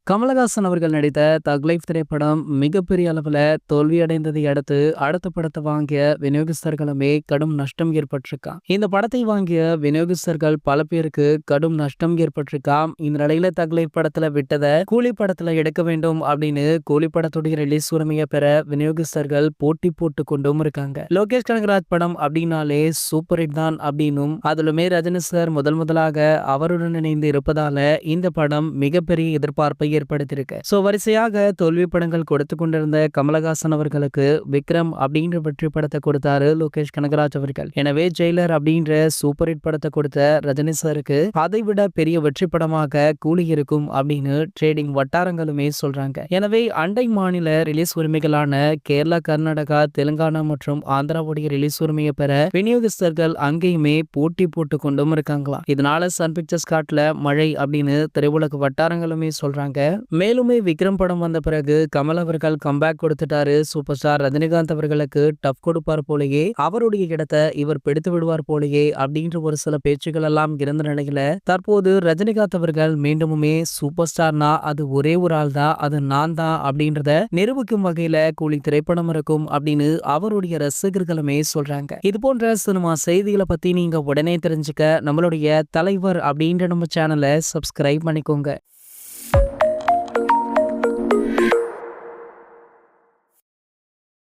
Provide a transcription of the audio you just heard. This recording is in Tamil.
கமலஹாசன் அவர்கள் நடித்த தக் லைஃப் திரைப்படம் மிகப்பெரிய அளவுல தோல்வியடைந்ததை அடுத்து அடுத்த படத்தை வாங்கிய விநியோகஸ்தர்களுமே கடும் நஷ்டம் ஏற்பட்டிருக்காம். இந்த படத்தை வாங்கிய விநியோகஸ்தர்கள் பல பேருக்கு கடும் நஷ்டம் ஏற்பட்டிருக்காம். இந்த நிலையில தக் லைஃப் படத்துல விட்டதை கூலி படத்துல எடுக்க வேண்டும் அப்படின்னு கூலி படத்துடைய ரிலீஸ் உரிமையை பெற விநியோகஸ்தர்கள் போட்டி போட்டு கொண்டும் இருக்காங்க. லோகேஷ் கனகராஜ் படம் அப்படின்னாலே சூப்பர் ஹிட் தான் அப்படின்னும் அதிலுமே ரஜினி சார் முதலாக அவருடன் இணைந்து இருப்பதால இந்த படம் மிகப்பெரிய எதிர்பார்ப்பை ஏற்படுத்தியிருக்கு. சோ வரிசையாக தோல்வி படங்கள் கொடுத்து கொண்டிருந்த கமலஹாசன் அவர்களுக்கு விக்ரம் அப்படின்ற வெற்றி படத்தை கொடுத்தாரு லோகேஷ் கனகராஜ் அவர்கள். எனவே ஜெயிலர் அப்படின்ற சூப்பர் ஹிட் படத்தை கொடுத்த ரஜினி சாருக்கு அதை விட பெரிய வெற்றி படமாக கூலி இருக்கும் அப்படின்னு ட்ரேடிங் வட்டாரங்களுமே சொல்றாங்க. எனவே அண்டை மாநில ரிலீஸ் உரிமைகளான கேரளா, கர்நாடகா, தெலுங்கானா மற்றும் ஆந்திராவுடைய ரிலீஸ் உரிமையை பெற விநியோகஸ்தர்கள் அங்கேயுமே போட்டி போட்டு கொண்டும் இருக்காங்களாம். இதனால சன் பிக்சர்ஸ் காட்டுல மழை அப்படின்னு திரையுலக வட்டாரங்களுமே சொல்றாங்க. மேலுமே விக்ரம் படம் வந்த பிறகு கமல் அவர்கள் கம்பேக் கொடுத்துட்டாரு. சூப்பர் ஸ்டார் ரஜினிகாந்த் அவர்களுக்கு டஃப் கொடுப்பார் போலயே, அவருடைய இடத்தை இவர் பிடித்து விடுவார் போலயே அப்படின்ற ஒரு சில பேச்சுகள் எல்லாம் இருந்த நிலையில தற்போது ரஜினிகாந்த் அவர்கள் மீண்டுமே சூப்பர் ஸ்டார்னா அது ஒரே ஒரு ஆள் தான், அது நான் தான் அப்படின்றத நிரூபிக்கும் வகையில கூலி திரைப்படம் இருக்கும் அப்படின்னு அவருடைய ரசிகர்களுமே சொல்றாங்க. இது போன்ற சினிமா செய்திகளை பத்தி நீங்க உடனே தெரிஞ்சுக்க நம்மளுடைய தலைவர் அப்படின்ற நம்ம சேனலை சப்ஸ்கிரைப் பண்ணிக்கோங்க.